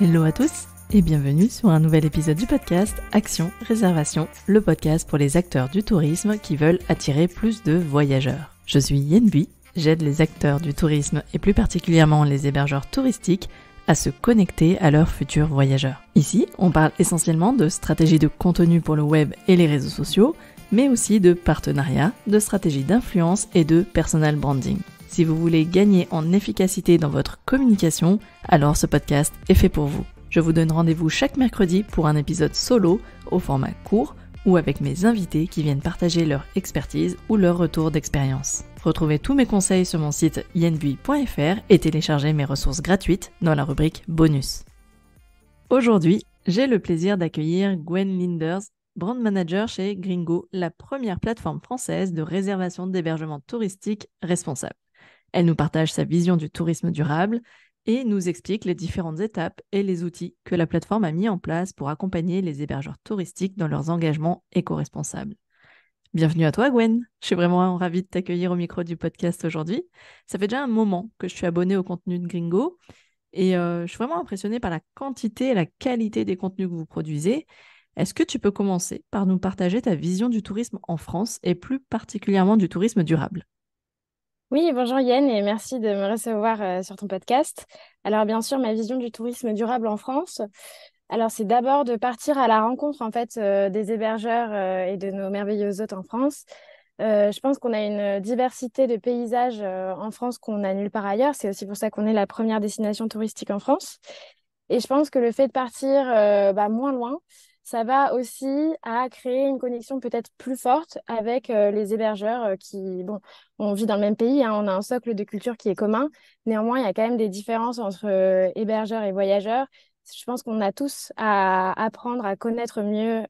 Hello à tous et bienvenue sur un nouvel épisode du podcast Action Réservation, le podcast pour les acteurs du tourisme qui veulent attirer plus de voyageurs. Je suis Yen Bui, j'aide les acteurs du tourisme et plus particulièrement les hébergeurs touristiques à se connecter à leurs futurs voyageurs. Ici, on parle essentiellement de stratégies de contenu pour le web et les réseaux sociaux, mais aussi de partenariats, de stratégies d'influence et de personal branding. Si vous voulez gagner en efficacité dans votre communication, alors ce podcast est fait pour vous. Je vous donne rendez-vous chaque mercredi pour un épisode solo au format court ou avec mes invités qui viennent partager leur expertise ou leur retour d'expérience. Retrouvez tous mes conseils sur mon site yenbui.fr et téléchargez mes ressources gratuites dans la rubrique bonus. Aujourd'hui, j'ai le plaisir d'accueillir Gwen Linders, brand manager chez Gringo, la première plateforme française de réservation d'hébergement touristique responsable. Elle nous partage sa vision du tourisme durable et nous explique les différentes étapes et les outils que la plateforme a mis en place pour accompagner les hébergeurs touristiques dans leurs engagements éco-responsables. Bienvenue à toi Gwen, je suis vraiment ravie de t'accueillir au micro du podcast aujourd'hui. Ça fait déjà un moment que je suis abonnée au contenu de Gringo et je suis vraiment impressionnée par la quantité et la qualité des contenus que vous produisez. Est-ce que tu peux commencer par nous partager ta vision du tourisme en France et plus particulièrement du tourisme durable ? Oui, bonjour Yann et merci de me recevoir sur ton podcast. Alors bien sûr, ma vision du tourisme durable en France, alors c'est d'abord de partir à la rencontre en fait des hébergeurs et de nos merveilleux hôtes en France. Je pense qu'on a une diversité de paysages en France qu'on n'a nulle part ailleurs. C'est aussi pour ça qu'on est la première destination touristique en France. Et je pense que le fait de partir moins loin, ça va aussi à créer une connexion peut-être plus forte avec les hébergeurs qui, bon, on vit dans le même pays, hein, on a un socle de culture qui est commun. Néanmoins, il y a quand même des différences entre hébergeurs et voyageurs. Je pense qu'on a tous à apprendre à connaître mieux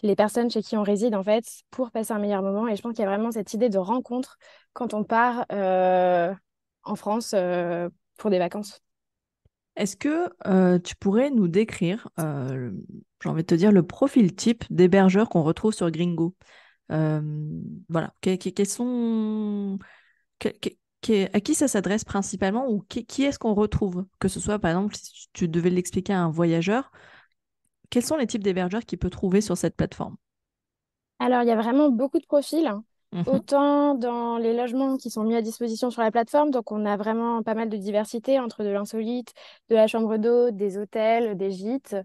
les personnes chez qui on réside, en fait, pour passer un meilleur moment. Et je pense qu'il y a vraiment cette idée de rencontre quand on part en France pour des vacances. Est-ce que tu pourrais nous décrire, j'ai envie de te dire, le profil type d'hébergeur qu'on retrouve sur Gringo? Euh, voilà, quels sont, à qui ça s'adresse principalement ou qui est-ce qu'on retrouve? Que ce soit, par exemple, si tu devais l'expliquer à un voyageur, quels sont les types d'hébergeurs qu'il peut trouver sur cette plateforme? Alors, il y a vraiment beaucoup de profils, hein. Mhm. Autant dans les logements qui sont mis à disposition sur la plateforme. Donc, on a vraiment pas mal de diversité entre de l'insolite, de la chambre d'hôte, des hôtels, des gîtes,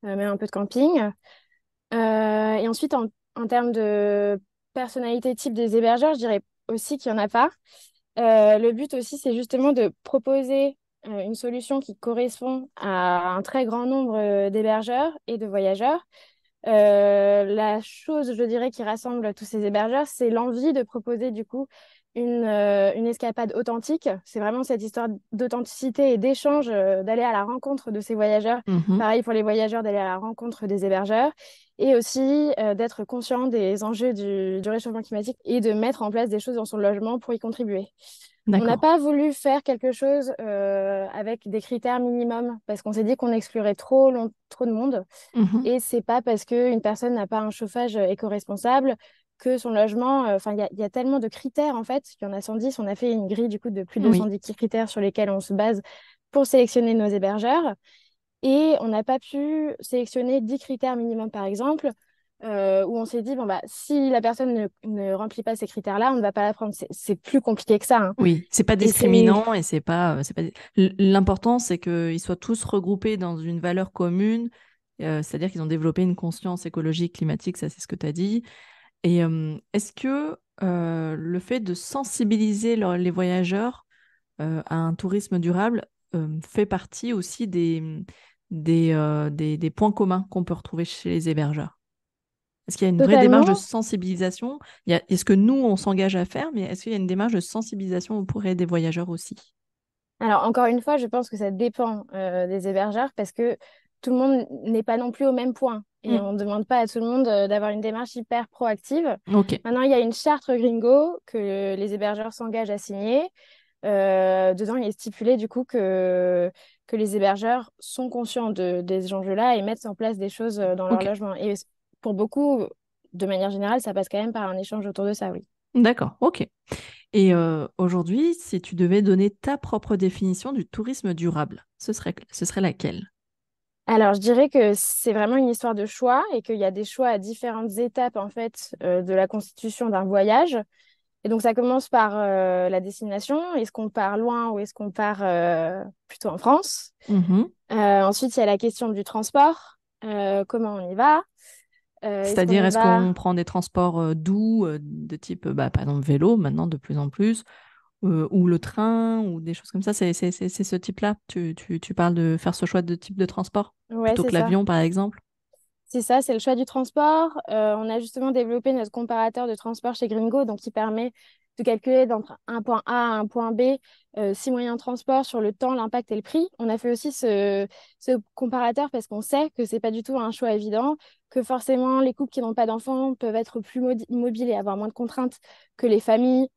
même un peu de camping. Et ensuite, en termes de personnalité type des hébergeurs, je dirais aussi qu'il n'y en a pas. Le but aussi, c'est justement de proposer une solution qui correspond à un très grand nombre d'hébergeurs et de voyageurs. La chose, je dirais, qui rassemble tous ces hébergeurs, c'est l'envie de proposer du coup une escapade authentique. C'est vraiment cette histoire d'authenticité et d'échange, d'aller à la rencontre de ces voyageurs. Mhm. Pareil pour les voyageurs, d'aller à la rencontre des hébergeurs. Et aussi d'être conscient des enjeux du réchauffement climatique et de mettre en place des choses dans son logement pour y contribuer. On n'a D'accord. pas voulu faire quelque chose avec des critères minimums parce qu'on s'est dit qu'on exclurait trop de monde. Mhm. Et c'est pas parce qu'une personne n'a pas un chauffage éco-responsable que son logement. Enfin, il y a tellement de critères en fait. Il y en a 110. On a fait une grille du coup de plus de Oui. 110 critères sur lesquels on se base pour sélectionner nos hébergeurs. Et on n'a pas pu sélectionner 10 critères minimum par exemple. Où on s'est dit, bon, bah, si la personne ne remplit pas ces critères-là, on ne va pas la prendre. C'est plus compliqué que ça, hein. Oui, c'est pas Et c'est discriminant et c'est pas. L'important, c'est qu'ils soient tous regroupés dans une valeur commune, c'est-à-dire qu'ils ont développé une conscience écologique, climatique, ça c'est ce que tu as dit. Et est-ce que le fait de sensibiliser les voyageurs à un tourisme durable fait partie aussi des points communs qu'on peut retrouver chez les hébergeurs? Est-ce qu'il y a une vraie démarche de totalement. sensibilisation? Est-ce que nous, on s'engage à faire, mais est-ce qu'il y a une démarche de sensibilisation auprès des voyageurs aussi? Alors, encore une fois, je pense que ça dépend des hébergeurs parce que tout le monde n'est pas non plus au même point. Et Hmm. on ne demande pas à tout le monde d'avoir une démarche hyper proactive. Ok, Maintenant, il y a une charte Gringo que les hébergeurs s'engagent à signer. Dedans, il est stipulé du coup que les hébergeurs sont conscients des enjeux-là et mettent en place des choses dans leur ok. logement. Et pour beaucoup, de manière générale, ça passe quand même par un échange autour de ça, oui. D'accord, ok. Et aujourd'hui, si tu devais donner ta propre définition du tourisme durable, ce serait laquelle? Alors, je dirais que c'est vraiment une histoire de choix et qu'il y a des choix à différentes étapes en fait de la constitution d'un voyage. Et donc, ça commence par la destination. Est-ce qu'on part loin ou est-ce qu'on part plutôt en France? Mhm. Ensuite, il y a la question du transport. Comment on y va? Est-ce qu'on C'est-à-dire, y est-ce va? qu'on prend des transports doux, de type, par exemple, vélo, maintenant, de plus en plus, ou le train, ou des choses comme ça? C'est ce type-là? Tu parles de faire ce choix de type de transport, Ouais, plutôt c'est que ça. l'avion, par exemple? C'est ça, c'est le choix du transport. On a justement développé notre comparateur de transport chez Gringo, donc qui permet de calculer d'entre un point A à un point B, six moyens de transport sur le temps, l'impact et le prix. On a fait aussi ce comparateur parce qu'on sait que c'est pas du tout un choix évident, que forcément les couples qui n'ont pas d'enfants peuvent être plus mobiles et avoir moins de contraintes que les familles.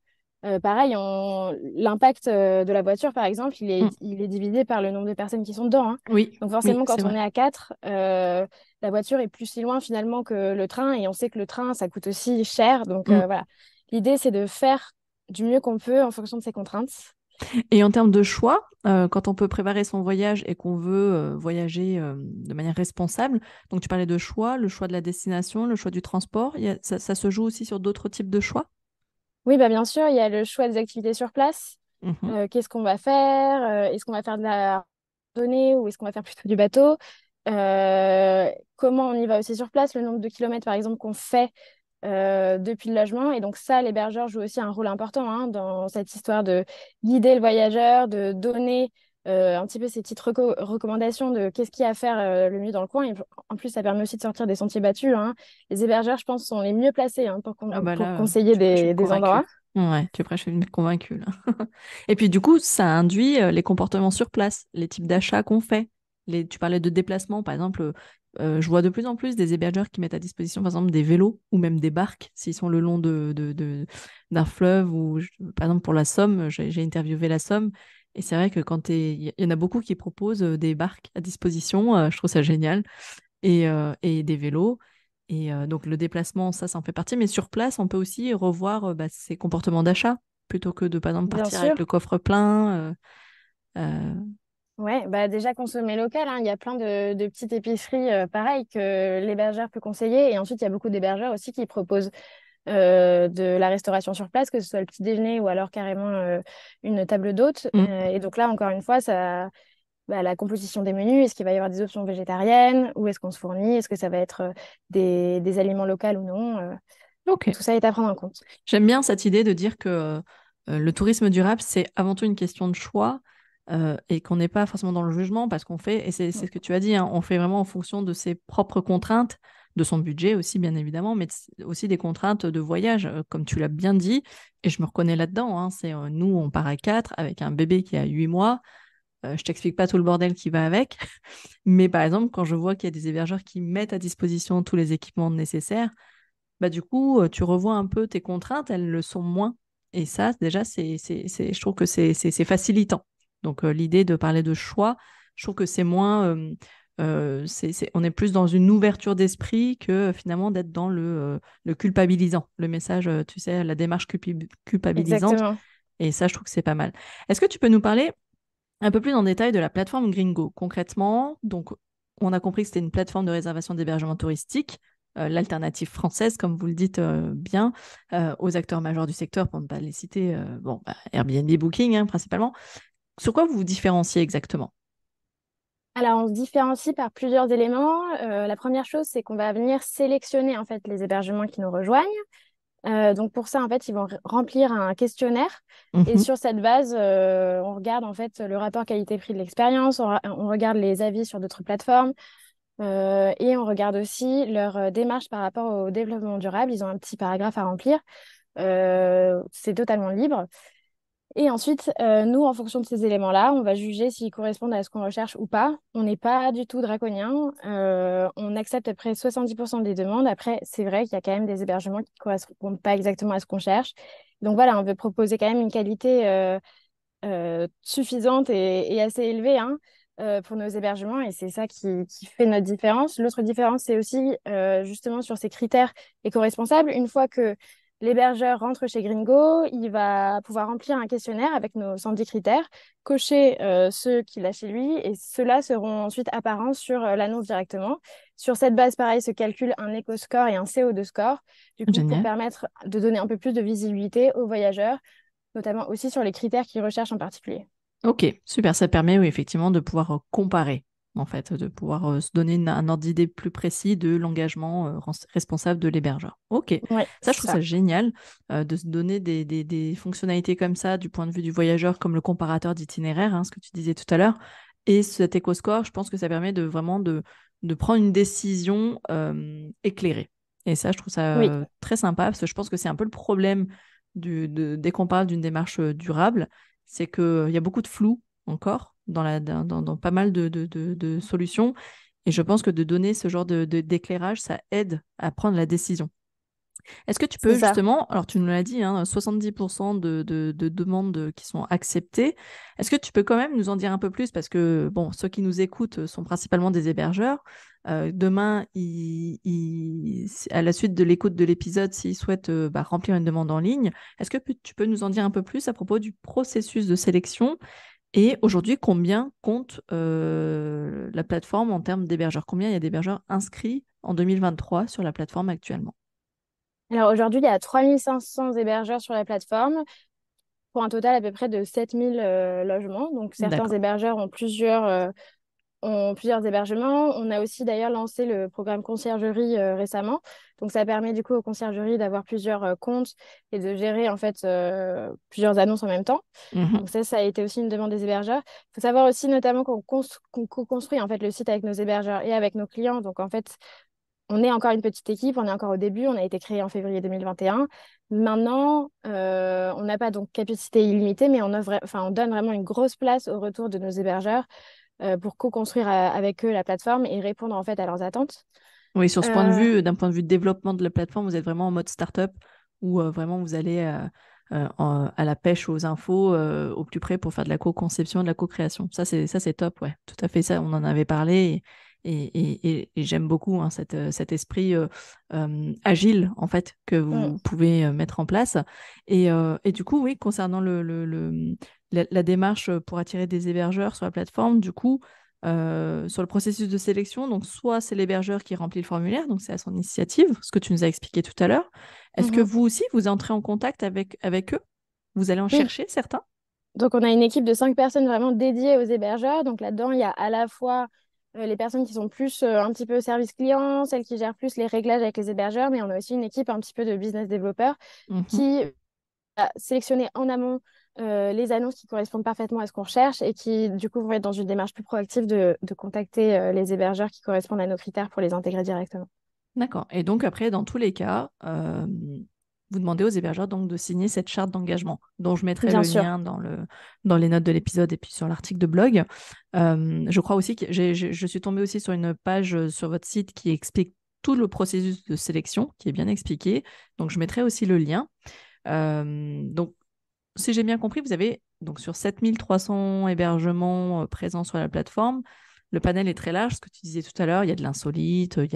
Pareil, l'impact de la voiture, par exemple, Mm. il est divisé par le nombre de personnes qui sont dedans, hein. Oui, Donc oui, forcément, c'est quand on vrai. est à 4, la voiture est plus si loin finalement que le train. Et on sait que le train, ça coûte aussi cher. Donc Mm. voilà, l'idée, c'est de faire du mieux qu'on peut en fonction de ses contraintes. Et en termes de choix, quand on peut préparer son voyage et qu'on veut voyager de manière responsable, donc tu parlais de choix, le choix de la destination, le choix du transport, ça se joue aussi sur d'autres types de choix? Oui, bah, bien sûr, il y a le choix des activités sur place. Mhm. Qu'est-ce qu'on va faire? Est-ce qu'on va faire de la randonnée ou est-ce qu'on va faire plutôt du bateau? Comment on y va aussi sur place? Le nombre de kilomètres, par exemple, qu'on fait depuis le logement. Et donc ça, l'hébergeur joue aussi un rôle important hein, dans cette histoire de guider le voyageur, de donner un petit peu ces petites recommandations de qu'est-ce qu'il y a à faire le mieux dans le coin. Et en plus, ça permet aussi de sortir des sentiers battus, hein. Les hébergeurs, je pense, sont les mieux placés hein, Ah bah pour là, conseiller tu prêches une des endroits. convaincue. Ouais, tu prêches une convaincue là. Et puis du coup, ça induit les comportements sur place, les types d'achats qu'on fait. Tu parlais de déplacement, par exemple, je vois de plus en plus des hébergeurs qui mettent à disposition, par exemple, des vélos ou même des barques s'ils sont le long d'un fleuve ou, par exemple, pour la Somme, j'ai interviewé la Somme. Et c'est vrai que il y en a beaucoup qui proposent des barques à disposition. Je trouve ça génial et des vélos. Et donc le déplacement, ça en fait partie. Mais sur place, on peut aussi revoir ses comportements d'achat plutôt que de, par exemple, Bien partir avec sûr. le coffre plein. Euh, Ouais, bah déjà consommer local, hein. Il y a plein de petites épiceries pareil que l'hébergeur peut conseiller. Et ensuite, il y a beaucoup d'hébergeurs aussi qui proposent de la restauration sur place, que ce soit le petit déjeuner ou alors carrément une table d'hôte. mm. Et donc là, encore une fois, la composition des menus, est-ce qu'il va y avoir des options végétariennes? Où est-ce qu'on se fournit? Est-ce que ça va être des aliments locaux ou non? Ok. Tout ça est à prendre en compte. J'aime bien cette idée de dire que le tourisme durable, c'est avant tout une question de choix et qu'on n'est pas forcément dans le jugement parce qu'on fait, et c'est ce que tu as dit, hein, on fait vraiment en fonction de ses propres contraintes, de son budget aussi, bien évidemment, mais aussi des contraintes de voyage, comme tu l'as bien dit, et je me reconnais là-dedans. Hein, c'est nous, on part à 4 avec un bébé qui a 8 mois. Je t'explique pas tout le bordel qui va avec, mais par exemple, quand je vois qu'il y a des hébergeurs qui mettent à disposition tous les équipements nécessaires, bah du coup, tu revois un peu tes contraintes, elles le sont moins. Et ça, déjà, je trouve que c'est facilitant. Donc, l'idée de parler de choix, je trouve que c'est moins. On est plus dans une ouverture d'esprit que finalement d'être dans le culpabilisant. Le message, tu sais, la démarche culpabilisante. Exactement. Et ça, je trouve que c'est pas mal. Est-ce que tu peux nous parler un peu plus en détail de la plateforme Gringo? Concrètement, donc, on a compris que c'était une plateforme de réservation d'hébergement touristique, l'alternative française, comme vous le dites bien, aux acteurs majeurs du secteur, pour ne pas les citer, bon, Airbnb, Booking, hein, principalement. Sur quoi vous vous différenciez exactement? Alors, on se différencie par plusieurs éléments. La première chose, c'est qu'on va venir sélectionner en fait les hébergements qui nous rejoignent. Donc pour ça, en fait, ils vont remplir un questionnaire. Et Mhm. sur cette base, on regarde en fait le rapport qualité-prix de l'expérience, on regarde les avis sur d'autres plateformes et on regarde aussi leur démarche par rapport au développement durable. Ils ont un petit paragraphe à remplir. C'est totalement libre. Et ensuite, nous, en fonction de ces éléments-là, on va juger s'ils correspondent à ce qu'on recherche ou pas. On n'est pas du tout draconien. On accepte à peu près 70% des demandes. Après, c'est vrai qu'il y a quand même des hébergements qui ne correspondent pas exactement à ce qu'on cherche. Donc voilà, on veut proposer quand même une qualité suffisante et assez élevée hein, pour nos hébergements. Et c'est ça qui fait notre différence. L'autre différence, c'est aussi justement sur ces critères éco-responsables. Une fois que l'hébergeur rentre chez Gringo, il va pouvoir remplir un questionnaire avec nos 110 critères, cocher ceux qu'il a chez lui, et ceux-là seront ensuite apparents sur l'annonce directement. Sur cette base, pareil, se calcule un éco-score et un CO2 score, du coup, pour Génial. permettre de donner un peu plus de visibilité aux voyageurs, notamment aussi sur les critères qu'ils recherchent en particulier. Ok, super. Ça permet, oui, effectivement, de pouvoir comparer, en fait, de pouvoir se donner un ordre d'idée plus précis de l'engagement responsable de l'hébergeur. Ok, Oui, ça, je c'est trouve ça. ça génial de se donner des fonctionnalités comme ça du point de vue du voyageur, comme le comparateur d'itinéraire, hein, ce que tu disais tout à l'heure. Et cet éco-score, je pense que ça permet de vraiment de prendre une décision éclairée. Et ça, je trouve ça Oui, très sympa, parce que je pense que c'est un peu le problème dès qu'on parle d'une démarche durable, c'est qu'il y a beaucoup de flou encore dans pas mal de solutions. Et je pense que de donner ce genre d'éclairage, ça aide à prendre la décision. Est-ce que tu c'est peux ça. justement, alors tu nous l'as dit, hein, 70% de demandes qui sont acceptées. Est-ce que tu peux quand même nous en dire un peu plus? Parce que, bon, ceux qui nous écoutent sont principalement des hébergeurs. Demain, à la suite de l'écoute de l'épisode, s'ils souhaitent remplir une demande en ligne, est-ce que tu peux nous en dire un peu plus à propos du processus de sélection? Et aujourd'hui, combien compte la plateforme en termes d'hébergeurs? Combien il y a d'hébergeurs inscrits en 2023 sur la plateforme actuellement? Alors aujourd'hui, il y a 3500 hébergeurs sur la plateforme pour un total à peu près de 7000 logements. Donc certains D'accord. hébergeurs ont plusieurs hébergements. On a aussi d'ailleurs lancé le programme conciergerie récemment. Donc ça permet du coup aux conciergeries d'avoir plusieurs comptes et de gérer en fait plusieurs annonces en même temps. Mhm. Donc ça a été aussi une demande des hébergeurs. Il faut savoir aussi notamment qu'on co-construit en fait le site avec nos hébergeurs et avec nos clients. Donc en fait, on est encore une petite équipe, on est encore au début, on a été créé en février 2021. Maintenant, on n'a pas donc capacité illimitée, mais on donne vraiment une grosse place au retour de nos hébergeurs pour co-construire avec eux la plateforme et répondre en fait à leurs attentes. Oui, sur ce point de Euh, vue, d'un point de vue de développement de la plateforme, vous êtes vraiment en mode startup où vraiment vous allez à la pêche aux infos au plus près pour faire de la co-conception, de la co-création. Ça c'est top, ouais. Tout à fait ça, on en avait parlé et j'aime beaucoup hein, cet esprit agile en fait que mm. vous pouvez mettre en place. Et du coup, oui, concernant la démarche pour attirer des hébergeurs sur la plateforme, du coup, sur le processus de sélection. Donc, soit c'est l'hébergeur qui remplit le formulaire, donc c'est à son initiative, ce que tu nous as expliqué tout à l'heure. Est-ce que Mhm. vous aussi, vous entrez en contact avec eux? Vous allez en Oui, chercher certains? donc on a une équipe de 5 personnes vraiment dédiées aux hébergeurs. Donc là-dedans, il y a à la fois les personnes qui sont plus un petit peu service client, celles qui gèrent plus les réglages avec les hébergeurs, mais on a aussi une équipe un petit peu de business développeurs Mhm. qui a sélectionné en amont les annonces qui correspondent parfaitement à ce qu'on recherche et qui, du coup, vont être dans une démarche plus proactive de contacter les hébergeurs qui correspondent à nos critères pour les intégrer directement. D'accord. Et donc, après, dans tous les cas, vous demandez aux hébergeurs donc, de signer cette charte d'engagement, dont je mettrai Bien le sûr. lien dans les notes de l'épisode et puis sur l'article de blog. Je crois aussi que je suis tombée aussi sur une page sur votre site qui explique tout le processus de sélection, qui est bien expliqué. Donc, je mettrai aussi le lien. Donc, si j'ai bien compris, vous avez donc sur 7300 hébergements présents sur la plateforme. Le panel est très large, ce que tu disais tout à l'heure, il y a de l'insolite, il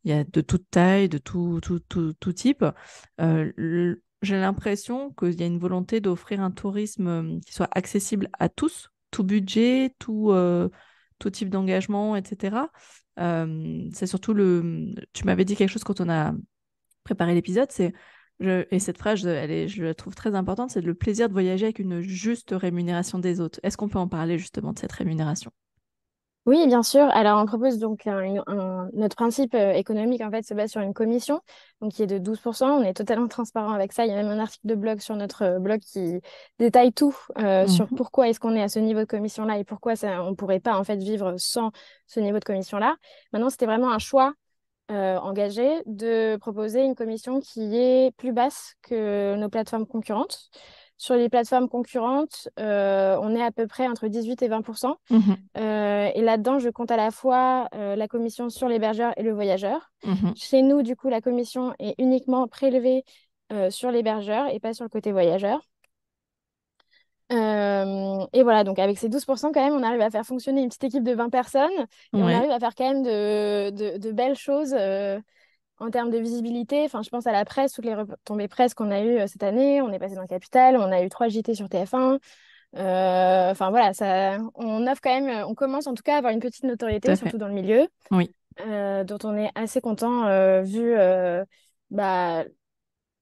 y a de toute taille, de tout type. J'ai l'impression qu'il y a une volonté d'offrir un tourisme qui soit accessible à tous, tout budget, tout type d'engagement, etc. C'est surtout Tu m'avais dit quelque chose quand on a préparé l'épisode, et cette phrase, je la trouve très importante, c'est le plaisir de voyager avec une juste rémunération des autres. Est-ce qu'on peut en parler justement de cette rémunération? Oui, bien sûr. Alors, on propose donc notre principe économique en fait se base sur une commission, donc qui est de 12%. On est totalement transparent avec ça. Il y a même un article de blog sur notre blog qui détaille tout sur Mhm, pourquoi est-ce qu'on est à ce niveau de commission-là et pourquoi on ne pourrait pas en fait vivre sans ce niveau de commission-là. Maintenant, c'était vraiment un choix engagé de proposer une commission qui est plus basse que nos plateformes concurrentes. Sur les plateformes concurrentes, on est à peu près entre 18 et 20%. mhm, Et là-dedans, je compte à la fois la commission sur l'hébergeur et le voyageur. mhm. Chez nous, du coup, la commission est uniquement prélevée sur l'hébergeur et pas sur le côté voyageur. Et voilà, donc avec ces 12%, quand même, on arrive à faire fonctionner une petite équipe de 20 personnes et on Ouais. arrive à faire quand même de belles choses En termes de visibilité, enfin, je pense à la presse, toutes les retombées presse qu'on a eues cette année. On est passé dans le Capital, on a eu 3 JT sur TF1. Enfin voilà, on offre quand même, on commence en tout cas à avoir une petite Tout notoriété, à fait. surtout dans le milieu, Oui. dont on est assez content vu bah,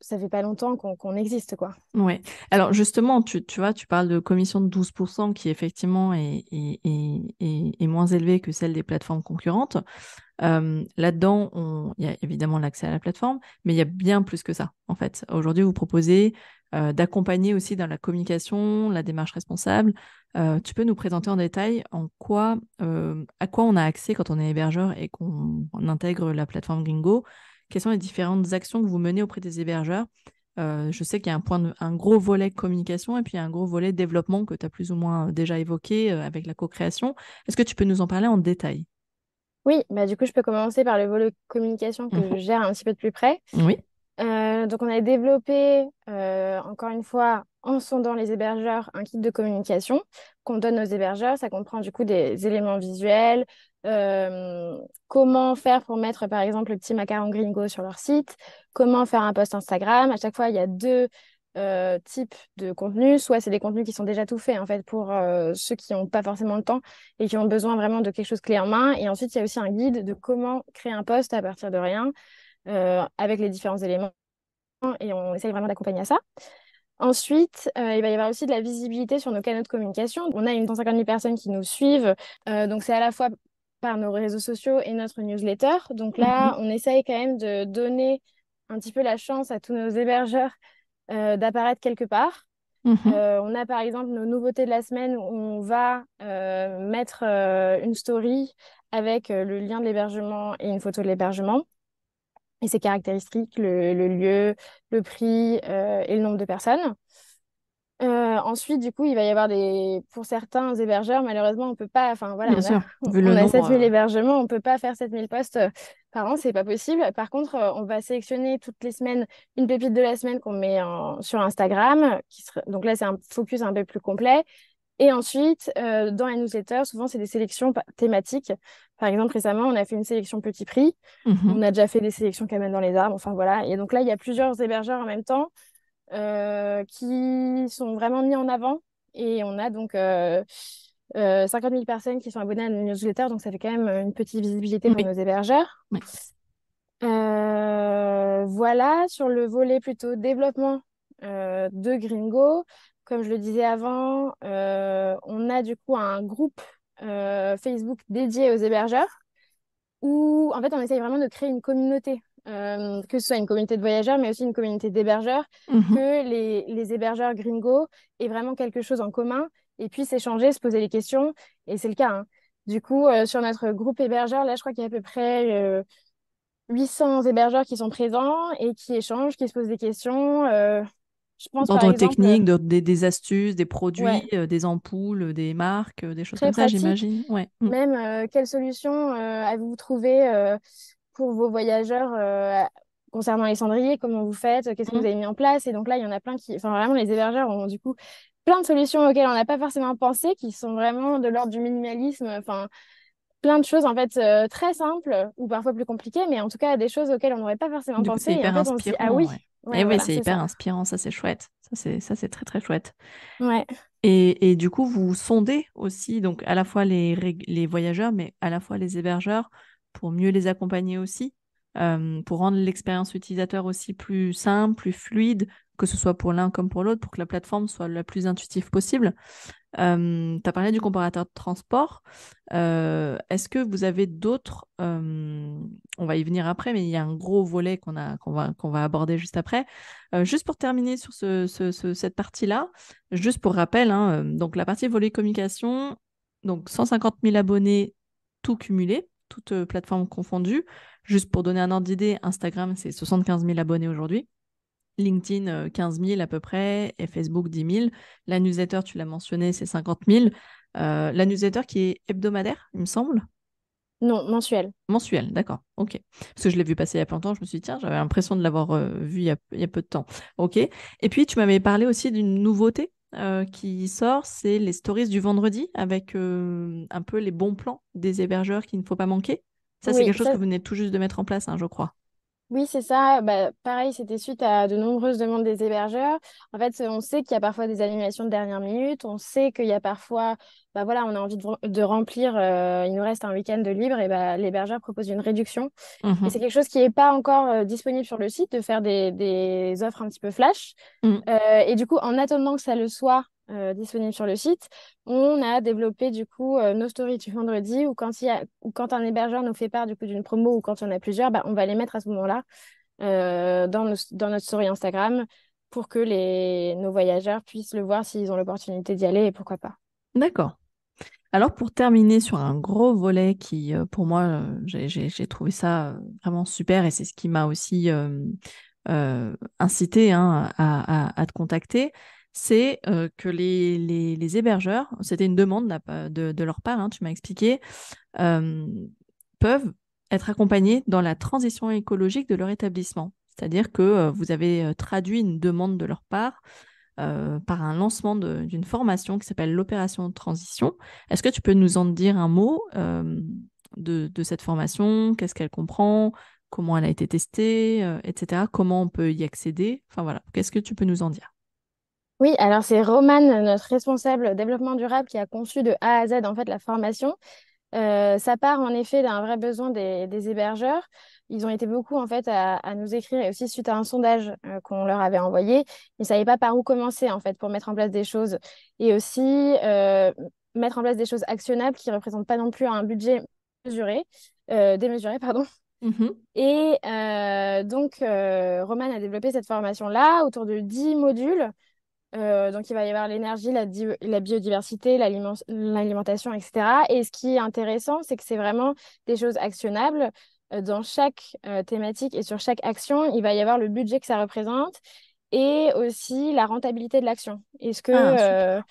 ça fait pas longtemps qu'on existe, quoi. Ouais. Alors justement, tu vois, tu parles de commission de 12% qui effectivement est moins élevée que celle des plateformes concurrentes. Là-dedans, il y a évidemment l'accès à la plateforme, mais il y a bien plus que ça, en fait. Aujourd'hui, vous proposez d'accompagner aussi dans la communication, la démarche responsable. Tu peux nous présenter en détail à quoi on a accès quand on est hébergeur et qu'on intègre la plateforme Gringo? Quelles sont les différentes actions que vous menez auprès des hébergeurs? Je sais qu'il y a un gros volet communication et puis un gros volet développement que tu as plus ou moins déjà évoqué avec la co-création. Est-ce que tu peux nous en parler en détail? Oui, bah, du coup, je peux commencer par le volet communication que je Mhm. gère un petit peu de plus près. Oui. Donc, on a développé, encore une fois, en sondant les hébergeurs, un kit de communication qu'on donne aux hébergeurs. Ça comprend du coup des éléments visuels, euh, comment faire pour mettre, par exemple, le petit macaron gringo sur leur site, comment faire un post Instagram. À chaque fois, il y a deux types de contenus. Soit c'est des contenus qui sont déjà tout faits, en fait, pour ceux qui n'ont pas forcément le temps et qui ont besoin vraiment de quelque chose clé en main. Et ensuite, il y a aussi un guide de comment créer un post à partir de rien avec les différents éléments et on essaye vraiment d'accompagner à ça. Ensuite, il va y avoir aussi de la visibilité sur nos canaux de communication. On a une 150 000 personnes qui nous suivent, donc c'est à la fois par nos réseaux sociaux et notre newsletter. Donc là, Mhm. on essaye quand même de donner un petit peu la chance à tous nos hébergeurs d'apparaître quelque part. Mhm. On a par exemple nos nouveautés de la semaine où on va mettre une story avec le lien de l'hébergement et une photo de l'hébergement et ses caractéristiques, le lieu, le prix et le nombre de personnes. Ensuite, du coup, il va y avoir pour certains hébergeurs, malheureusement, on peut pas, enfin voilà, Bien sûr, vu le on a nombre. 7000 hébergements, on peut pas faire 7000 postes par an, c'est pas possible. Par contre, on va sélectionner toutes les semaines une pépite de la semaine qu'on met sur Instagram, donc là, c'est un focus un peu plus complet. Et ensuite, dans la newsletter, souvent, c'est des sélections thématiques. Par exemple, récemment, on a fait une sélection petit prix. Mhm. On a déjà fait des sélections Cabane dans les arbres. Enfin, voilà. Et donc là, il y a plusieurs hébergeurs en même temps qui sont vraiment mis en avant. Et on a donc 50 000 personnes qui sont abonnées à nos newsletters. Donc, ça fait quand même une petite visibilité pour Oui, nos hébergeurs. oui. Voilà, sur le volet plutôt développement de Gringo, comme je le disais avant, on a du coup un groupe Facebook dédié aux hébergeurs où en fait on essaye vraiment de créer une communauté, que ce soit une communauté de voyageurs, mais aussi une communauté d'hébergeurs, Mhm. que les hébergeurs Gringo aient vraiment quelque chose en commun et puissent échanger, se poser les questions. Et c'est le cas, hein. Du coup, sur notre groupe hébergeur, là, je crois qu'il y a à peu près 800 hébergeurs qui sont présents et qui échangent, qui se posent des questions. Je pense par D'ordre exemple, technique, des astuces, des produits, ouais, des ampoules, des marques, des choses très comme ça, pratique. j'imagine. Ouais. Mm. Même, quelle solution avez-vous trouvé pour vos voyageurs concernant les cendriers? Comment vous faites? Qu'est-ce que vous Mm. avez mis en place? Et donc là, il y en a plein qui... Enfin, vraiment, les hébergeurs ont du coup plein de solutions auxquelles on n'a pas forcément pensé, qui sont vraiment de l'ordre du minimalisme. Enfin, plein de choses en fait très simples ou parfois plus compliquées, mais en tout cas des choses auxquelles on n'aurait pas forcément Du coup, pensé. c'est Et en hyper fait, on se dit, ah inspirant, oui, ouais. Et ouais, oui, voilà, c'est c'est hyper ça. inspirant, ça c'est chouette. Ça c'est très très chouette. Ouais. Et du coup, vous sondez aussi, donc à la fois les voyageurs, mais à la fois les hébergeurs, pour mieux les accompagner aussi, pour rendre l'expérience utilisateur aussi plus simple, plus fluide, que ce soit pour l'un comme pour l'autre, pour que la plateforme soit la plus intuitive possible. Tu as parlé du comparateur de transport. Est-ce que vous avez d'autres, on va y venir après, mais il y a un gros volet qu'on va aborder juste après. Juste pour terminer sur cette partie-là, juste pour rappel, hein, donc la partie volet communication, donc 150 000 abonnés, tout cumulé, toutes plateformes confondues. Juste pour donner un ordre d'idée, Instagram, c'est 75 000 abonnés aujourd'hui. LinkedIn, 15 000 à peu près, et Facebook, 10 000. La newsletter, tu l'as mentionné, c'est 50 000. La newsletter qui est hebdomadaire, il me semble. Non, mensuel. Mensuelle, d'accord, ok. Parce que je l'ai vu passer il y a pas longtemps, je me suis dit, tiens, j'avais l'impression de l'avoir vu il y a peu de temps. Ok. Et puis, tu m'avais parlé aussi d'une nouveauté qui sort, c'est les stories du vendredi avec un peu les bons plans des hébergeurs qu'il ne faut pas manquer. Ça, c'est Oui, quelque chose que ça, vous venez tout juste de mettre en place, hein, je crois. Oui, c'est ça. Bah, pareil, c'était suite à de nombreuses demandes des hébergeurs. En fait, on sait qu'il y a parfois des annulations de dernière minute. On sait qu'il y a parfois, bah voilà, on a envie de remplir, il nous reste un week-end de libre, et bah, l'hébergeur propose une réduction. Et c'est Mhm. quelque chose qui n'est pas encore disponible sur le site, de faire des offres un petit peu flash. Mm. Et du coup, en attendant que ça le soit disponible sur le site, on a développé du coup nos stories du vendredi, ou quand un hébergeur nous fait part du coup d'une promo, ou quand on a plusieurs, bah, on va les mettre à ce moment-là dans notre story Instagram, pour que nos voyageurs puissent le voir s'ils ont l'opportunité d'y aller, et pourquoi pas. D'accord. Alors pour terminer sur un gros volet qui, pour moi, j'ai trouvé ça vraiment super et c'est ce qui m'a aussi incité hein, à te contacter, c'est que les hébergeurs, c'était une demande de leur part, hein, tu m'as expliqué, euh, peuvent être accompagnés dans la transition écologique de leur établissement. C'est-à-dire que vous avez traduit une demande de leur part par un lancement d'une formation qui s'appelle l'opération de transition. Est-ce que tu peux nous en dire un mot de cette formation? Qu'est-ce qu'elle comprend? Comment elle a été testée, etc. Comment on peut y accéder? Enfin voilà, qu'est-ce que tu peux nous en dire? Oui, alors c'est Romane, notre responsable développement durable, qui a conçu de A à Z en fait la formation. Ça part en effet d'un vrai besoin des hébergeurs. Ils ont été beaucoup en fait à nous écrire, et aussi suite à un sondage qu'on leur avait envoyé. Ils ne savaient pas par où commencer en fait pour mettre en place des choses, et aussi mettre en place des choses actionnables qui ne représentent pas non plus un budget démesuré, pardon. Mhm. Et donc, Roman a développé cette formation-là autour de 10 modules. Donc, il va y avoir l'énergie, la biodiversité, l'alimentation, etc. Et ce qui est intéressant, c'est que c'est vraiment des choses actionnables. Dans chaque thématique et sur chaque action, il va y avoir le budget que ça représente, et aussi la rentabilité de l'action. Ah, super.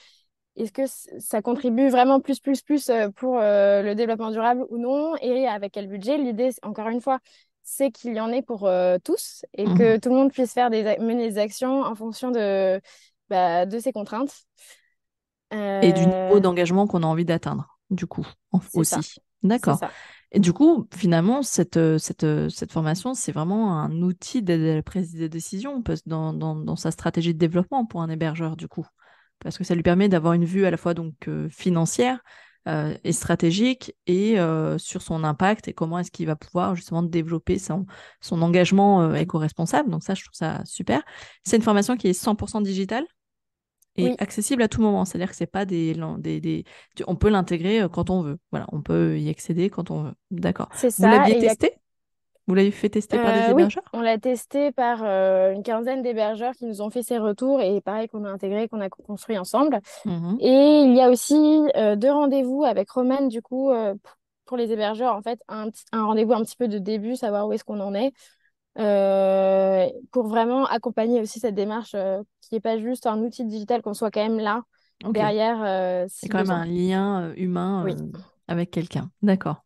Est-ce que ça contribue vraiment plus pour le développement durable ou non? Et avec quel budget? L'idée, encore une fois, c'est qu'il y en ait pour tous, et que Mhm. tout le monde puisse mener des actions en fonction de ses contraintes. Et du niveau Euh, d'engagement qu'on a envie d'atteindre, du coup, c'est ça, aussi. c'est D'accord. ça. Et du coup, finalement, cette formation, c'est vraiment un outil d'aide à la prise de décision dans sa stratégie de développement pour un hébergeur, du coup. Parce que ça lui permet d'avoir une vue à la fois donc financière et stratégique et sur son impact et comment est-ce qu'il va pouvoir justement développer son engagement éco-responsable. Donc ça, je trouve ça super. C'est une formation qui est 100% digitale et Oui, accessible à tout moment. C'est-à-dire que c'est pas on peut l'intégrer quand on veut. Voilà, on peut y accéder quand on veut. D'accord. c'est Vous ça. l'aviez Et il y a testé? Vous l'avez fait tester par des Oui, hébergeurs? on l'a testé par une quinzaine d'hébergeurs qui nous ont fait ces retours, et pareil, qu'on a intégré, qu'on a construit ensemble. Mhm. Et il y a aussi deux rendez-vous avec Romane, du coup, pour les hébergeurs, en fait, un rendez-vous un petit peu de début, savoir où est-ce qu'on en est, pour vraiment accompagner aussi cette démarche, qui n'est pas juste un outil digital, qu'on soit quand même là, Ok. Il derrière, y a si quand même besoin. un lien humain Oui, avec quelqu'un. D'accord.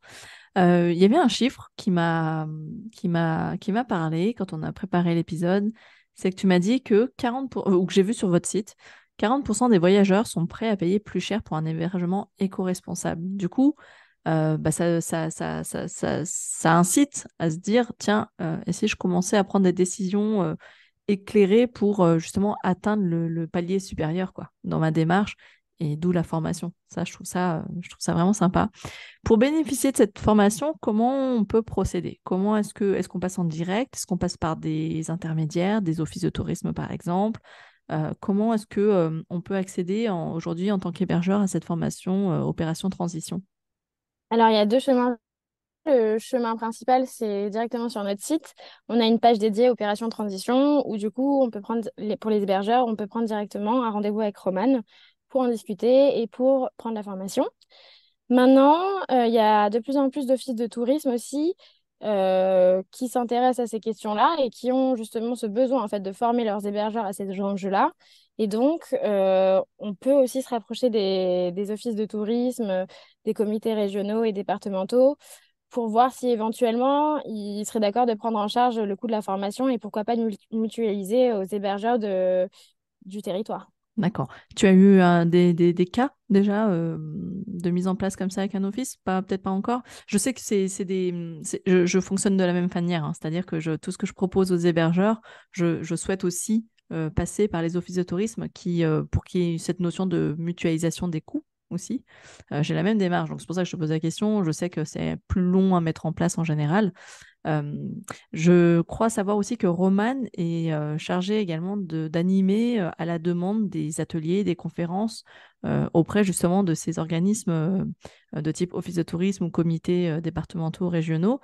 Il y avait un chiffre qui m'a parlé quand on a préparé l'épisode. C'est que tu m'as dit que ou que j'ai vu sur votre site, 40% des voyageurs sont prêts à payer plus cher pour un hébergement éco-responsable. Du coup, bah ça incite à se dire, tiens, et si je commençais à prendre des décisions éclairées pour justement atteindre le palier supérieur, quoi, dans ma démarche, et d'où la formation. Ça, je trouve ça vraiment sympa. Pour bénéficier de cette formation, comment on peut procéder? Comment est-ce qu'on passe en direct? Est-ce qu'on passe par des intermédiaires, des offices de tourisme par exemple? Comment est-ce que on peut accéder aujourd'hui en tant qu'hébergeur à cette formation Opération Transition? alors il y a deux chemins. Le chemin principal, c'est directement sur notre site. On a une page dédiée Opération Transition, où du coup, pour les hébergeurs, on peut prendre directement un rendez-vous avec Romane pour en discuter et pour prendre la formation. Maintenant, il y a de plus en plus d'offices de tourisme aussi, qui s'intéressent à ces questions-là, et qui ont justement ce besoin en fait de former leurs hébergeurs à ces enjeux-là. Et donc, on peut aussi se rapprocher des offices de tourisme, des comités régionaux et départementaux, pour voir si éventuellement ils seraient d'accord de prendre en charge le coût de la formation, et pourquoi pas de mutualiser aux hébergeurs du territoire. D'accord. Tu as eu des cas déjà de mise en place comme ça avec un office? Pas, peut-être pas encore. Je sais que je fonctionne de la même manière, hein. C'est-à-dire que tout ce que je propose aux hébergeurs, je souhaite aussi passer par les offices de tourisme pour qu'il y ait cette notion de mutualisation des coûts aussi. J'ai la même démarche, donc c'est pour ça que je te pose la question. Je sais que c'est plus long à mettre en place en général. Euh, je crois savoir aussi que Roman est chargé également d'animer à la demande des ateliers, des conférences auprès justement de ces organismes de type office de tourisme ou comités départementaux, régionaux.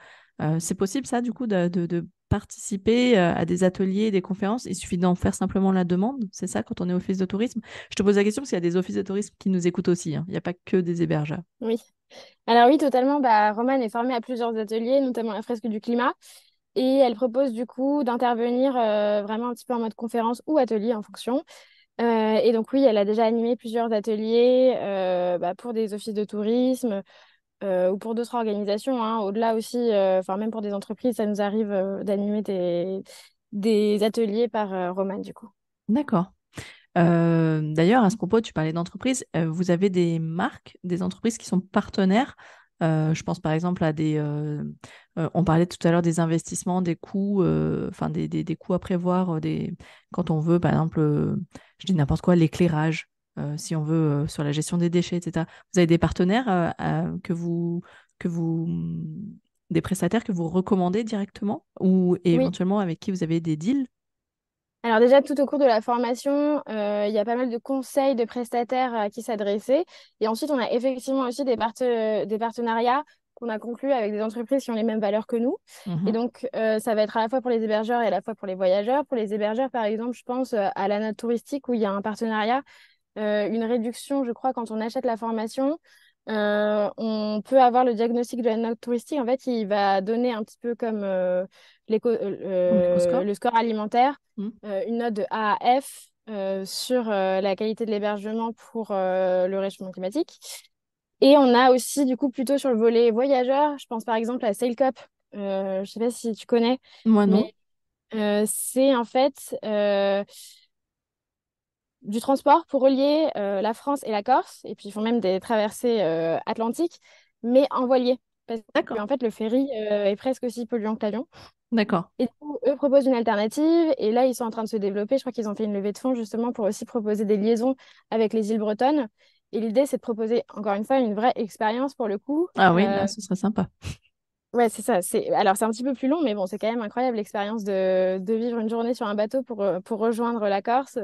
C'est possible ça du coup de participer à des ateliers, des conférences. Il suffit d'en faire simplement la demande. C'est ça quand on est office de tourisme. Je te pose la question parce qu'il y a des offices de tourisme qui nous écoutent aussi, hein. Il n'y a pas que des hébergeurs. Oui. Alors oui, totalement. Bah, Romane est formée à plusieurs ateliers, notamment la fresque du climat. Et elle propose du coup d'intervenir vraiment un petit peu en mode conférence ou atelier en fonction. Et donc oui, elle a déjà animé plusieurs ateliers bah, pour des offices de tourisme ou pour d'autres organisations, hein. Au-delà aussi, enfin même pour des entreprises, ça nous arrive d'animer des ateliers par Romane du coup. D'accord. D'ailleurs, à ce propos, tu parlais d'entreprises. Vous avez des marques, des entreprises qui sont partenaires. Je pense par exemple à on parlait tout à l'heure des investissements, des coûts, enfin des coûts à prévoir, quand on veut, par exemple, je dis n'importe quoi, l'éclairage, si on veut, sur la gestion des déchets, etc. Vous avez des partenaires que vous, des prestataires que vous recommandez directement ou Oui, éventuellement avec qui vous avez des deals? alors déjà tout au cours de la formation, il y a pas mal de conseils de prestataires à qui s'adresser. Et ensuite, on a effectivement aussi des partenariats qu'on a conclus avec des entreprises qui ont les mêmes valeurs que nous. Et Mhm. donc, ça va être à la fois pour les hébergeurs et à la fois pour les voyageurs. Pour les hébergeurs, par exemple, je pense à la note touristique où il y a un partenariat, une réduction, je crois, quand on achète la formation. On peut avoir le diagnostic de la note touristique. En fait, il va donner un petit peu comme Comme l'éco-score? le score alimentaire, une note de A à F sur la qualité de l'hébergement pour le réchauffement climatique. Et on a aussi, du coup, plutôt sur le volet voyageur, je pense par exemple à SailCup. Je ne sais pas si tu connais, Moi non. mais c'est en fait du transport pour relier la France et la Corse. Et puis, ils font même des traversées atlantiques, mais en voilier. Parce D'accord. qu'en fait, le ferry est presque aussi polluant que l'avion. D'accord. Et du coup, eux proposent une alternative. Et là, ils sont en train de se développer. Je crois qu'ils ont fait une levée de fonds justement pour aussi proposer des liaisons avec les îles bretonnes. Et l'idée, c'est de proposer, encore une fois, une vraie expérience pour le coup. Ah oui, là, ce serait sympa. Ouais, c'est ça. Alors, c'est un petit peu plus long, mais bon, c'est quand même incroyable l'expérience de vivre une journée sur un bateau pour rejoindre la Corse,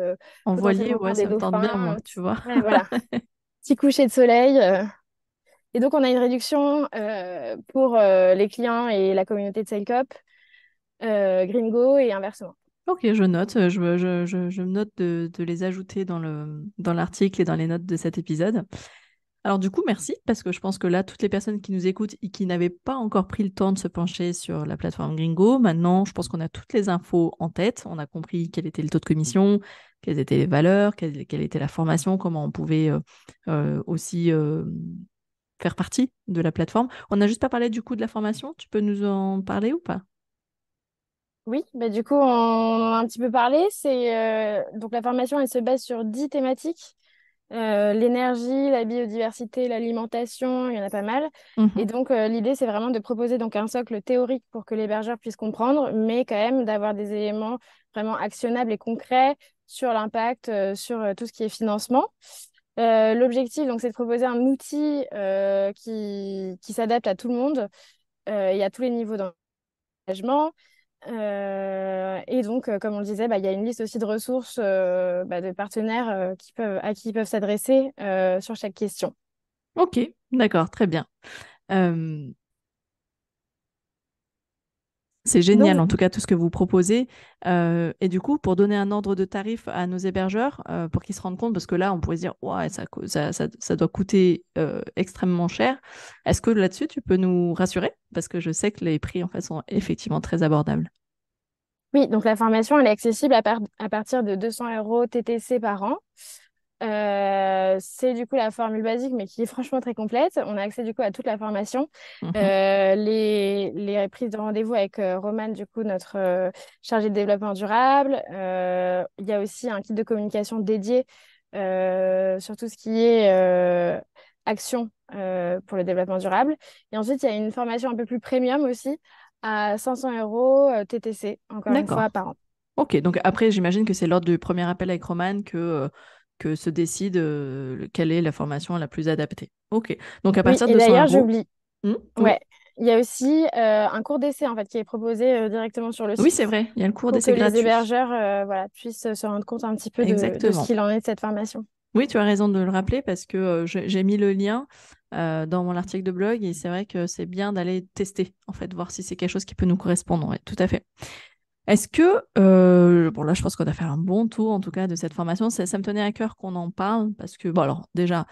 En voilier, potentiellement ouais, voir des ça me tente bien, dauphins. moi, tu vois. Ouais, voilà. Petit coucher de soleil. Et donc, on a une réduction pour les clients et la communauté de SailCop, Gringo et inversement. Ok, je note. Je me note de les ajouter dans l'article et dans les notes de cet épisode. Alors du coup, merci, parce que je pense que là, toutes les personnes qui nous écoutent et qui n'avaient pas encore pris le temps de se pencher sur la plateforme Gringo, maintenant, je pense qu'on a toutes les infos en tête. On a compris quel était le taux de commission, quelles étaient les valeurs, quelle était la formation, comment on pouvait aussi faire partie de la plateforme. On n'a juste pas parlé du coup de la formation. Tu peux nous en parler ou pas? Oui, bah, du coup, on en a un petit peu parlé. Donc, la formation, elle se base sur 10 thématiques. L'énergie, la biodiversité, l'alimentation, il y en a pas mal. Et Mhm. donc, l'idée, c'est vraiment de proposer donc, un socle théorique pour que l'hébergeur puisse comprendre, mais quand même d'avoir des éléments vraiment actionnables et concrets sur l'impact, sur tout ce qui est financement. L'objectif, donc, c'est de proposer un outil qui s'adapte à tout le monde et à tous les niveaux d'engagement. Et donc, comme on le disait, bah, il y a une liste aussi de ressources bah, de partenaires à qui ils peuvent s'adresser sur chaque question. Ok, d'accord, très bien. Euh, c'est génial, Donc, en tout cas, tout ce que vous proposez. Et du coup, pour donner un ordre de tarif à nos hébergeurs, pour qu'ils se rendent compte, parce que là, on pourrait se dire, ouais, ça doit coûter extrêmement cher. Est-ce que là-dessus, tu peux nous rassurer? Parce que je sais que les prix, en fait, sont effectivement très abordables. oui, donc la formation, elle est accessible à partir de 200 euros TTC par an. C'est du coup la formule basique, mais qui est franchement très complète. On a accès du coup à toute la formation. Mhm. Les prises de rendez-vous avec Romane, du coup, notre chargée de développement durable. Il y a aussi un kit de communication dédié sur tout ce qui est action pour le développement durable. Et ensuite, il y a une formation un peu plus premium aussi à 500 euros TTC, encore une fois, D'accord. par an. Ok, donc après, j'imagine que c'est lors du premier appel avec Roman que se décide quelle est la formation la plus adaptée. Ok, donc à Oui, partir de et 200 d'ailleurs, euros. j'oublie. Oui, Ouais, il y a aussi un cours d'essai en fait qui est proposé directement sur le oui, c'est site vrai, il y a le cours pour que d'essai les gratuit. hébergeurs voilà, puissent se rendre compte un petit peu de ce Exactement. qu'il en est de cette formation. Oui, tu as raison de le rappeler parce que j'ai mis le lien dans mon article de blog et c'est vrai que c'est bien d'aller tester, en fait, voir si c'est quelque chose qui peut nous correspondre. Oui, tout à fait. Est-ce que, bon là je pense qu'on a fait un bon tour en tout cas de cette formation, ça me tenait à cœur qu'on en parle parce que, bon alors déjà,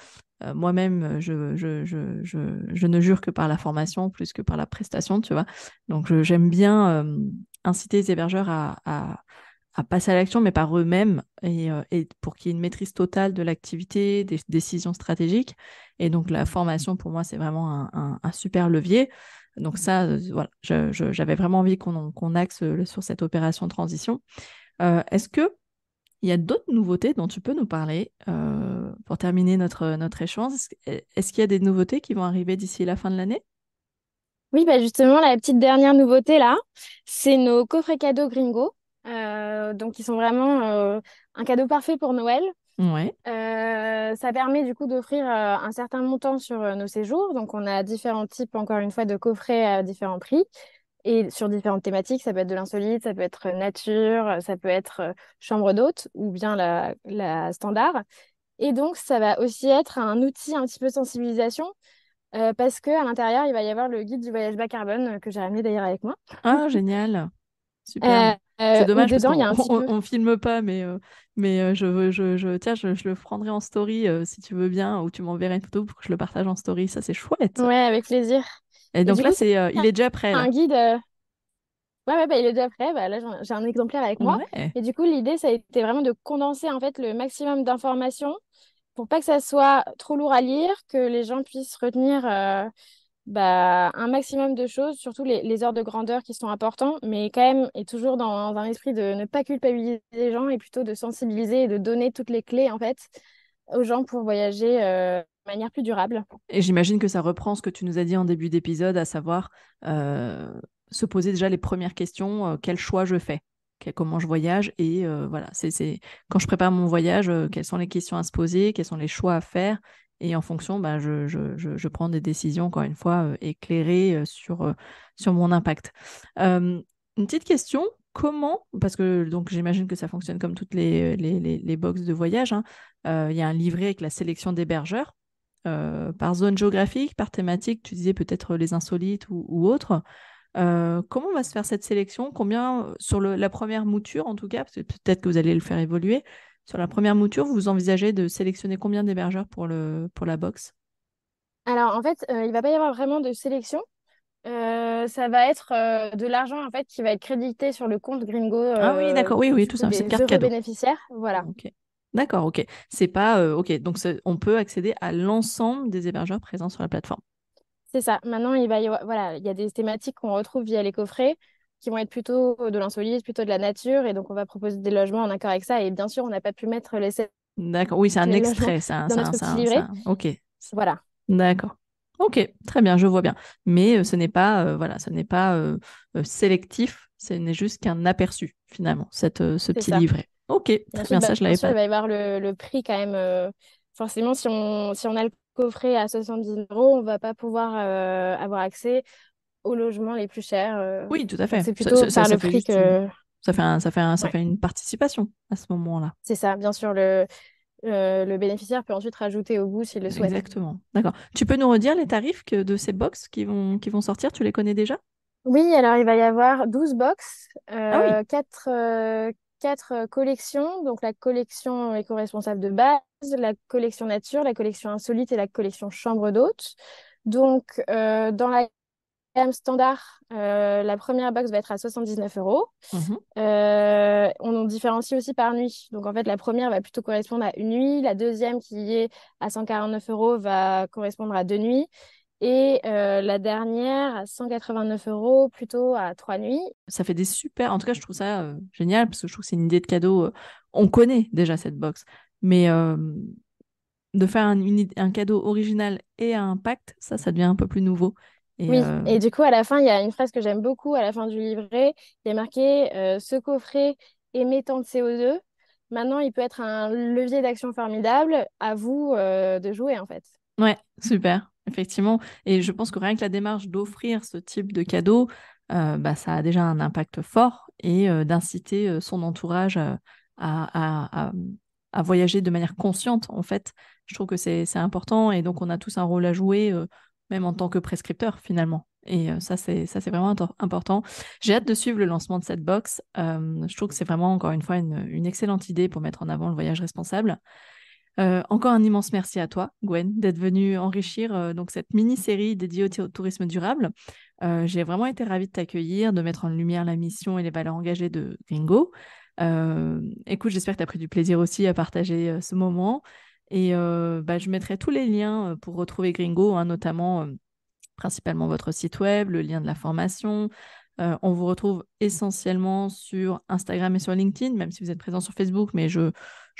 moi-même je ne jure que par la formation plus que par la prestation, tu vois. Donc j'aime bien inciter les hébergeurs à passer à l'action, mais par eux-mêmes et pour qu'il y ait une maîtrise totale de l'activité, des décisions stratégiques. Et donc la formation pour moi c'est vraiment un super levier. Donc ça, voilà, j'avais vraiment envie qu'on axe sur cette opération de transition. Est-ce que il y a d'autres nouveautés dont tu peux nous parler pour terminer notre échange? Est-ce qu'il y a des nouveautés qui vont arriver d'ici la fin de l'année? Oui, bah justement, la petite dernière nouveauté là, c'est nos coffrets cadeaux Gringo. Donc, ils sont vraiment un cadeau parfait pour Noël. Ouais, Ça permet du coup d'offrir un certain montant sur nos séjours. Donc, on a différents types, encore une fois, de coffrets à différents prix et sur différentes thématiques. Ça peut être de l'insolite, ça peut être nature, ça peut être chambre d'hôte ou bien la standard. Et donc, ça va aussi être un outil un petit peu de sensibilisation parce qu'à l'intérieur, il va y avoir le guide du voyage bas carbone que j'ai ramené d'ailleurs avec moi. ah génial, superbe. C'est Où dommage parce dedans, il y qu'on a un petit peu. on filme pas, mais tiens, je le prendrai en story si tu veux bien, ou tu m'enverras une photo pour que je le partage en story. Ça, c'est chouette. Ouais, avec plaisir. Et Et donc du là, coup, c'est il est déjà prêt un là. guide. Ouais, ouais, bah, il est déjà prêt. Bah, là, j'ai un exemplaire avec moi. Ouais. Et du coup, l'idée, ça a été vraiment de condenser en fait le maximum d'informations pour pas que ça soit trop lourd à lire, que les gens puissent retenir un maximum de choses, surtout les heures de grandeur qui sont importants, mais quand même, et toujours dans un esprit de ne pas culpabiliser les gens et plutôt de sensibiliser et de donner toutes les clés en fait aux gens pour voyager de manière plus durable. Et j'imagine que ça reprend ce que tu nous as dit en début d'épisode, à savoir euh, se poser déjà les premières questions, quel choix je fais, comment je voyage, et voilà, quand je prépare mon voyage, quelles sont les questions à se poser, quels sont les choix à faire, et en fonction, ben, je prends des décisions, encore une fois, éclairées sur mon impact. Une petite question, comment, parce que donc j'imagine que ça fonctionne comme toutes les box de voyage, hein, il y a un livret avec la sélection d'hébergeurs par zone géographique, par thématique, tu disais peut-être les insolites ou autres. Comment va se faire cette sélection? Combien, sur la première mouture en tout cas, parce que peut-être que vous allez le faire évoluer, sur la première mouture, vous envisagez de sélectionner combien d'hébergeurs pour la box? Alors en fait, il va pas y avoir vraiment de sélection. Ça va être de l'argent en fait qui va être crédité sur le compte Gringo Ah oui, d'accord, oui, oui, du tout coup ça, c'est une des carte heureux cadeau. bénéficiaires. Voilà, Ok. D'accord, ok. C'est pas, ok, donc on peut accéder à l'ensemble des hébergeurs présents sur la plateforme. c'est ça. Maintenant, il va y avoir, voilà, il y a des thématiques qu'on retrouve via les coffrets qui vont être plutôt de l'insolite, plutôt de la nature, et donc on va proposer des logements en accord avec ça. Et bien sûr, on n'a pas pu mettre les 7 D'accord, oui, c'est un 000 logements extrait, dans notre petit livret. ok. Voilà, D'accord. Ok, très bien, je vois bien. Mais ce n'est pas, voilà, ce n'est pas sélectif, ce n'est juste qu'un aperçu, finalement, ce c'est petit ça. livret. Ok, Et très ensuite, bien, ça, je bien l'avais sûr, pas. il va y avoir le prix quand même. Forcément, si on a le coffret à 70 euros, on va pas pouvoir avoir accès aux logements les plus chers. Oui, tout à Donc, fait. c'est plutôt par Ça le fait prix juste une, que. ça Ouais, fait une participation à ce moment-là. c'est ça. Bien sûr, le bénéficiaire peut ensuite rajouter au bout s'il le souhaite. Exactement. D'accord. Tu peux nous redire les tarifs de ces box qui vont sortir? Tu les connais déjà? Oui, alors il va y avoir 12 box, Ah oui. 4 collections. Donc la collection éco-responsable de base, la collection nature, la collection insolite et la collection chambre d'hôte. Donc dans la gamme standard, la première box va être à 79 euros. Mhm. On en différencie aussi par nuit. Donc en fait, la première va plutôt correspondre à une nuit. La deuxième, qui est à 149 euros, va correspondre à 2 nuits. Et la dernière, à 189 euros, plutôt à 3 nuits. Ça fait des super. En tout cas, je trouve ça génial parce que je trouve que c'est une idée de cadeau. On connaît déjà cette box, Mais de faire un cadeau original et à impact, ça devient un peu plus nouveau. Et Oui, et du coup, à la fin, il y a une phrase que j'aime beaucoup à la fin du livret. Il y a marqué ce coffret émettant de CO2. Maintenant, il peut être un levier d'action formidable. À vous de jouer, en fait. ouais, super, effectivement. Et je pense que rien que la démarche d'offrir ce type de cadeau, ça a déjà un impact fort et d'inciter son entourage à, à- à voyager de manière consciente, en fait. Je trouve que c'est important et donc on a tous un rôle à jouer, même en tant que prescripteur, finalement. Et ça, c'est vraiment important. J'ai hâte de suivre le lancement de cette box. Je trouve que c'est vraiment, encore une fois, une excellente idée pour mettre en avant le voyage responsable. Encore un immense merci à toi, Gwen, d'être venue enrichir donc cette mini-série dédiée au tourisme durable. J'ai vraiment été ravie de t'accueillir, de mettre en lumière la mission et les valeurs engagées de Gringo. Écoute, j'espère que tu as pris du plaisir aussi à partager ce moment. Et je mettrai tous les liens pour retrouver Gringo, hein, notamment principalement votre site web, le lien de la formation. On vous retrouve essentiellement sur Instagram et sur LinkedIn, même si vous êtes présent sur Facebook, mais je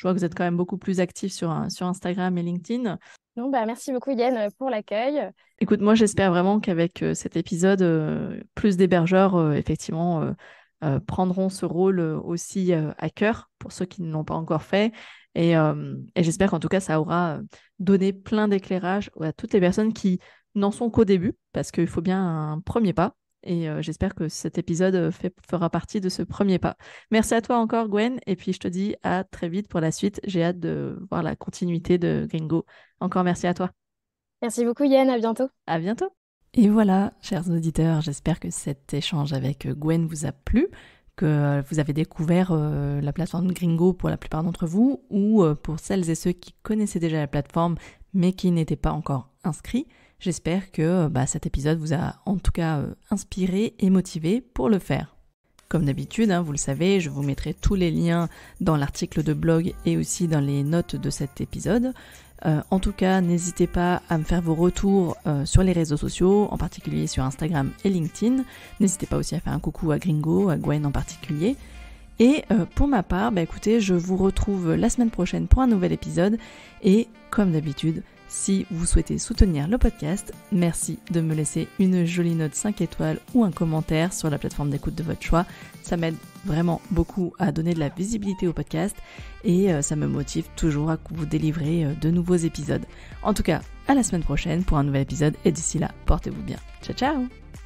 vois que vous êtes quand même beaucoup plus actif sur Instagram et LinkedIn. Donc, merci beaucoup, Yann, pour l'accueil. Écoute, moi j'espère vraiment qu'avec cet épisode, plus d'hébergeurs, effectivement, prendront ce rôle aussi à cœur pour ceux qui ne l'ont pas encore fait. Et j'espère qu'en tout cas, ça aura donné plein d'éclairage à toutes les personnes qui n'en sont qu'au début, parce qu'il faut bien un premier pas. Et j'espère que cet épisode fera partie de ce premier pas. Merci à toi encore, Gwen. Et puis je te dis à très vite pour la suite. J'ai hâte de voir la continuité de Gringo. Encore merci à toi. Merci beaucoup, Yann. À bientôt. À bientôt. Et voilà, chers auditeurs, j'espère que cet échange avec Gwen vous a plu, que vous avez découvert la plateforme Gringo pour la plupart d'entre vous, ou pour celles et ceux qui connaissaient déjà la plateforme mais qui n'étaient pas encore inscrits. J'espère que cet épisode vous a en tout cas inspiré et motivé pour le faire. Comme d'habitude, hein, vous le savez, je vous mettrai tous les liens dans l'article de blog et aussi dans les notes de cet épisode. En tout cas, n'hésitez pas à me faire vos retours sur les réseaux sociaux, en particulier sur Instagram et LinkedIn. N'hésitez pas aussi à faire un coucou à Gringo, à Gwen en particulier. Et pour ma part, écoutez, je vous retrouve la semaine prochaine pour un nouvel épisode. Et comme d'habitude, si vous souhaitez soutenir le podcast, merci de me laisser une jolie note 5 étoiles ou un commentaire sur la plateforme d'écoute de votre choix. Ça m'aide vraiment beaucoup à donner de la visibilité au podcast et ça me motive toujours à vous délivrer de nouveaux épisodes. En tout cas, à la semaine prochaine pour un nouvel épisode et d'ici là, portez-vous bien. Ciao ciao!